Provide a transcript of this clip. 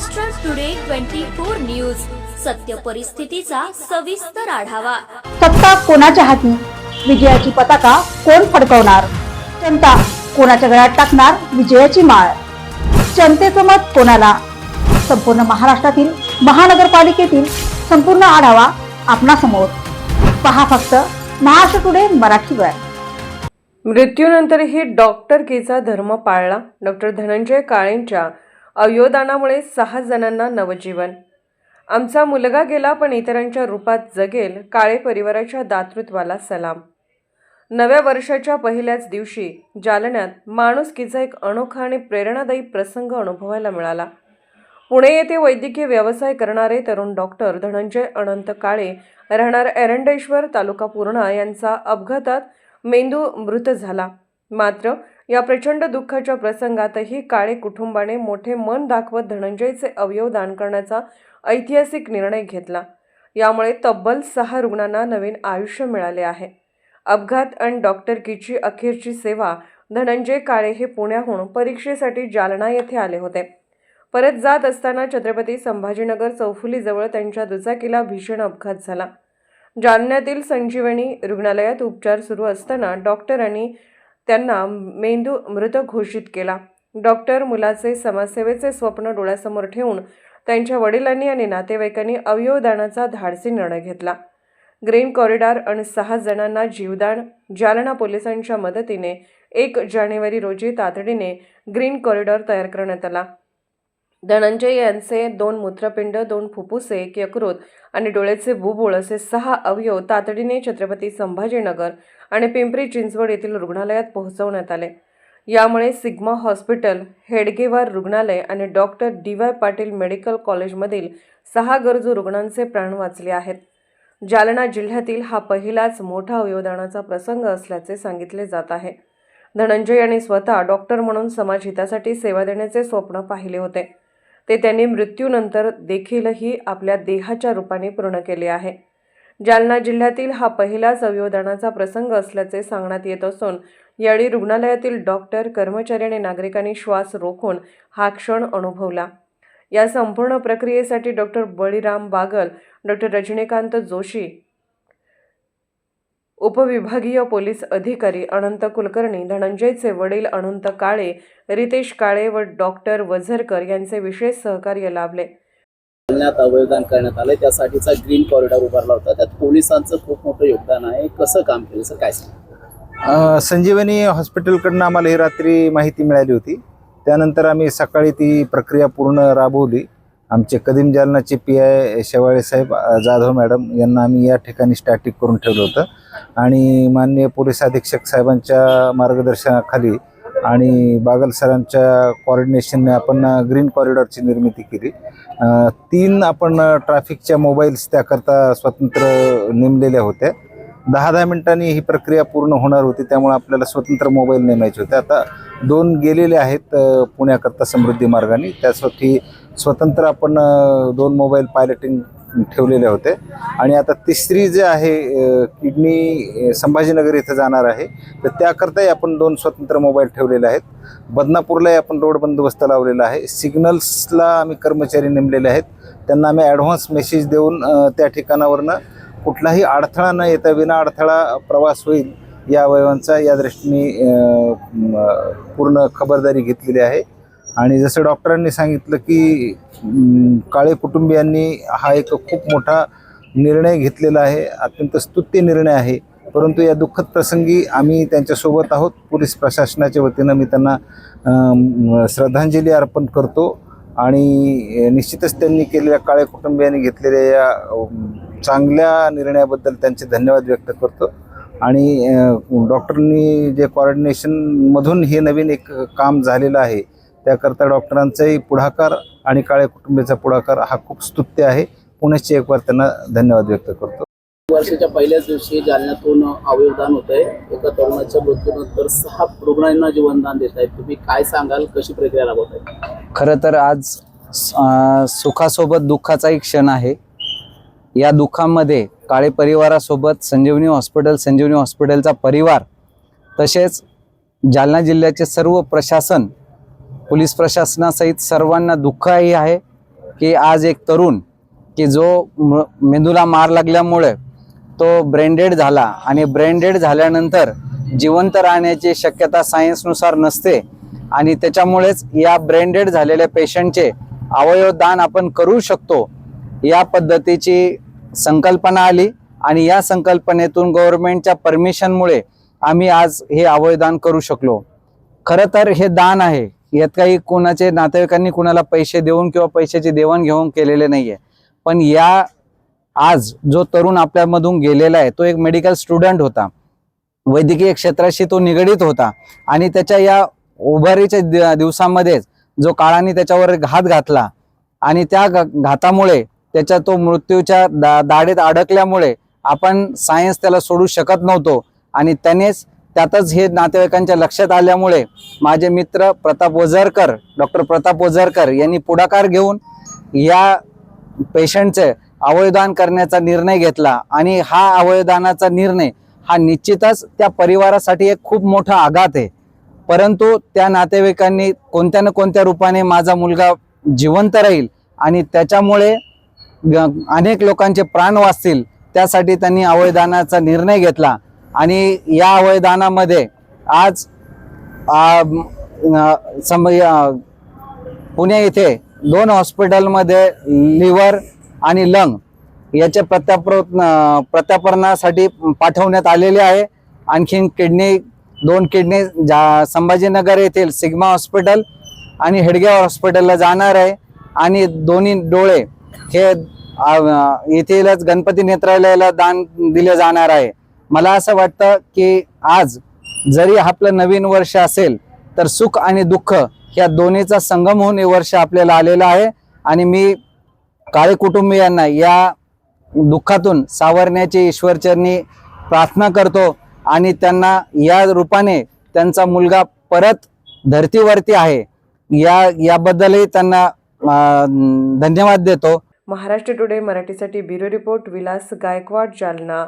Maharashtra today 24 news, सत्य परिस्थितीचा सविस्तर आढावा। सत्ता कोणाच्या हाती, विजयाची पताका कोण फडकवणार, जनता कोणाच्या गळ्यात टाकणार विजयाची माळ, जनतेचं मत कोणाला, संपूर्ण महाराष्ट्रातील महानगरपालिकेतील संपूर्ण आढावा आपणासमोर पहा फक्त महाराष्ट्र टुडे मराठीवर। मृत्यूनंतरही डॉक्टरकीचा धर्म पाळला। डॉक्टर धनंजय काळेंच्या अवयवदानामुळे 6 जणांना नवजीवन। आमचा मुलगा गेला पण इतरांच्या रूपात जगेल, काळे परिवाराच्या दातृत्वाला सलाम। नव्या वर्षाच्या पहिल्याच दिवशी जालन्यात माणुसकीचा एक अनोखा आणि प्रेरणादायी प्रसंग अनुभवायला मिळाला। पुणे येथे वैद्यकीय व्यवसाय करणारे तरुण डॉक्टर धनंजय अनंत काळे राहणार एरंडेश्वर तालुका पूर्णा यांचा अपघातात मेंदू मृत झाला। मात्र या प्रचंड दुःखाच्या प्रसंगातही काळे कुटुंबाने मोठे मन दाखवत धनंजयचे अवयव दान करण्याचा ऐतिहासिक निर्णय घेतला। यामुळे तब्बल 6 रुग्णांना नवीन आयुष्य मिळाले आहे। अपघात आणि डॉक्टरकीची अखेरची सेवा धनंजय काळे हे पुण्याहून परीक्षेसाठी जालना येथे आले होते। परत जात असताना छत्रपती संभाजीनगर चौफुलीजवळ त्यांच्या दुचाकीला भीषण अपघात झाला। जालन्यातील संजीवनी रुग्णालयात उपचार सुरू असताना डॉक्टरांनी त्यांना मेंदू मृत घोषित केला। डॉक्टर मुलाचे समाजसेवेचे स्वप्न डोळ्यासमोर ठेवून त्यांच्या वडिलांनी आणि नातेवाईकांनी अवयवदानाचा धाडसी निर्णय घेतला। ग्रीन कॉरिडॉर आणि 6 जणांना जीवदान। जालना पोलिसांच्या मदतीने 1 जानेवारी रोजी तातडीने ग्रीन कॉरिडॉर तयार करण्यात आला। धनंजय यांचे 2 मूत्रपिंड, 2 फुफ्फुसे, 1 यकृत आणि डोळ्याचे बुबुळ असे 6 अवयव तातडीने छत्रपती संभाजीनगर आणि पिंपरी चिंचवड येथील रुग्णालयात पोहोचवण्यात आले। यामुळे सिग्मा हॉस्पिटल, हेडगेवार रुग्णालय आणि डॉक्टर DY पाटील मेडिकल कॉलेजमधील 6 गरजू रुग्णांचे प्राण वाचले आहेत। जालना जिल्ह्यातील हा पहिलाच मोठा अवयवदानाचा प्रसंग असल्याचे सांगितले जात आहे। धनंजय यांनी स्वतः डॉक्टर म्हणून समाजहितासाठी सेवा देण्याचे स्वप्न पाहिले होते। ते त्यांनी मृत्यूनंतर देखीलही आपल्या देहाच्या रूपाने पूर्ण केले आहे। जालना जिल्ह्यातील हा पहिलाच अवयवदानाचा प्रसंग असल्याचे सांगण्यात येत असून यावेळी रुग्णालयातील डॉक्टर, कर्मचारी आणि नागरिकांनी श्वास रोखून हा क्षण अनुभवला। या संपूर्ण प्रक्रियेसाठी डॉक्टर बळीराम बागल, डॉक्टर रजनीकांत जोशी, उपविभागीय पोलीस अधिकारी अनंत कुलकर्णी, धनंजयचे वडील अनंत काळे, रितेश काळे व डॉक्टर वझरकर यांचे विशेष सहकार्य लाभले। जालन्यात अवयवदान करण्यात आले, त्यासाठीचा ग्रीन कॉरिडॉर उभारला होता। त्यात पोलिसांचं खूप मोठं योगदान आहे। कसं काम केलं सर, काय सांगा? संजीवनी हॉस्पिटलकडनं आम्हाला ही रात्री माहिती मिळाली होती। त्यानंतर आम्ही सकाळी ती प्रक्रिया पूर्ण राबवली। आमचे कदीम जालनाचे PI शेवाळे साहेब, जाधव मॅडम यांना आम्ही या ठिकाणी स्टॅटिक करून ठेवलं होतं आणि माननीय पोलीस अधीक्षक साहेबांच्या मार्गदर्शनाखाली आणि बागल सरांच्या कोऑर्डिनेशनने आपण ग्रीन कॉरिडॉरची निर्मिती केली। 3 आपण ट्रॅफिकच्या मोबाईल्स त्याकरता स्वतंत्र नेमलेल्या होत्या। 10-10 मिनिटांनी ही प्रक्रिया पूर्ण होणार होती, त्यामुळे आपल्याला स्वतंत्र मोबाईल नेमायचे होते। आता 2 गेलेले आहेत पुण्याकरता समृद्धी मार्गाने, त्यासाठी स्वतंत्र आपण 2 मोबाईल पायलटिंग ठेवलेले होते आणि आता 3री जे आहे किडनी संभाजीनगर इथं जाणार आहे, तर त्याकरताही आपण 2 स्वतंत्र मोबाईल ठेवलेले आहेत। बदनापूरलाही आपण रोड बंदोबस्त लावलेला आहे। सिग्नल्सला आम्ही कर्मचारी नेमलेले आहेत, त्यांना आम्ही ॲडव्हान्स मेसेज देऊन त्या ठिकाणावरनं कुठलाही अडथळा न येता विना अडथळा प्रवास होईल या अवयवांचा या दृष्टीने पूर्ण खबरदारी घेतलेली आहे। आणि जसं डॉक्टरांनी सांगितलं की काळे कुटुंबियांनी हा एक खूप मोठा निर्णय घेतलेला आहे, अत्यंत स्तुत्य निर्णय आहे, परंतु या दुःखद प्रसंगी आम्ही त्यांच्यासोबत आहोत। पोलीस प्रशासनाच्या वतीनं मी त्यांना श्रद्धांजली अर्पण करतो आणि निश्चितच त्यांनी केलेल्या, काळे कुटुंबियांनी घेतलेल्या या चांगल्या निर्णयाबद्दल त्यांचे धन्यवाद व्यक्त करतो। आणि डॉक्टरांनी जे कोऑर्डिनेशनमधून हे नवीन एक काम झालेलं आहे, त्याकरता डॉक्टरांचाही पुढाकार आणि काळे कुटुंबाचा पुढाकार हा खूप स्तुत्य आहे। पुण्याचे एक वार त्यांना धन्यवाद व्यक्त करतो। वर्षाच्या पहिल्याच दिवशी जालन्यातून अवयवदान होतंय। एका तरुणाच्या मृत्यूनंतर 6 रुग्णांना जीवनदान देत आहेत। तुम्ही काय सांगाल, कशी प्रक्रिया राबवताय? खरं तर आज सुखासोबत दुःखाचाही क्षण आहे। या दुःखामध्ये काळे परिवारासोबत संजीवनी हॉस्पिटलचा परिवार, तसेच जालना जिल्ह्याचे सर्व प्रशासन, पोलीस प्रशासनासहित सर्वांना दुःखही आहे की आज एक तरुण की जो मेंदूला मार लागल्यामुळे तो ब्रेनडेड झाला आणि ब्रेनडेड झाल्यानंतर जिवंत राहण्याची शक्यता सायन्सनुसार नसते आणि त्याच्यामुळेच या ब्रेनडेड झालेल्या पेशंटचे अवयवदान आपण करू शकतो या पद्धतीची संकल्पना आली आणि या संकल्पनेतून गव्हर्नमेंटच्या परमिशनमुळे आम्ही आज हे अवयवदान करू शकलो. खरं तर हे दान आहे, यात काही कोणाचे नातेवाईकांनी कुणाला पैसे देऊन किंवा पैशाची देवाणघेवाण केलेले नाहीये. पण या आज जो तरुण आपल्यामधून गेलेला आहे तो एक मेडिकल स्टुडंट होता, वैद्यकीय क्षेत्राशी तो निगडीत होता आणि त्याच्या या उभारीच्या दिवसामध्येच जो काळाने त्याच्यावर घात घातला आणि त्या घातामुळे त्याच्या तो मृत्यूच्या दाढेत अडकल्यामुळे आपण सायन्स त्याला सोडू शकत नव्हतो आणि त्यातच हे नातेवाईकांच्या लक्षात आल्यामुळे माझे मित्र डॉक्टर प्रताप वझरकर यांनी पुढाकार घेऊन या पेशंटचे अवयवदान करण्याचा निर्णय घेतला आणि हा अवयवदानाचा निर्णय हा निश्चितच त्या परिवारासाठी एक खूप मोठा आघात आहे. परंतु त्या नातेवाईकांनी कोणत्या ना कोणत्या रूपाने माझा मुलगा जिवंत राहील आणि त्याच्यामुळे अनेक लोकांचे प्राण वाचतील त्यासाठी त्यांनी अवयवदानाचा निर्णय घेतला आणि या अवयवदानामध्ये आज पुणे येथे 2 हॉस्पिटलमध्ये लिव्हर आणि लंग याचे प्रत्यापरणासाठी पाठवण्यात आलेले आहे. आणखीन 2 किडनी संभाजीनगर येथील सिग्मा हॉस्पिटल आणि हेडगेवार हॉस्पिटलला जाणार आहे आणि दोन्ही डोळे हे येथीलच गणपती नेत्रालयाला दान दिले जाणार आहे. मला असं वाटतं की आज जरी आपलं नवीन वर्ष असेल तर सुख आणि दुःख या दोन्हीचा संगम होऊन हे वर्ष आपल्याला आलेलं आहे आणि मी काळे कुटुंबियांना या दुःखातून सावरण्याची ईश्वरचरणी प्रार्थना करतो आणि त्यांना या रूपाने त्यांचा मुलगा परत धर्तीवरती आहे याबद्दलही त्यांना धन्यवाद देतो. महाराष्ट्र टुडे मराठीसाठी ब्युरो रिपोर्ट विलास गायकवाड, जालना.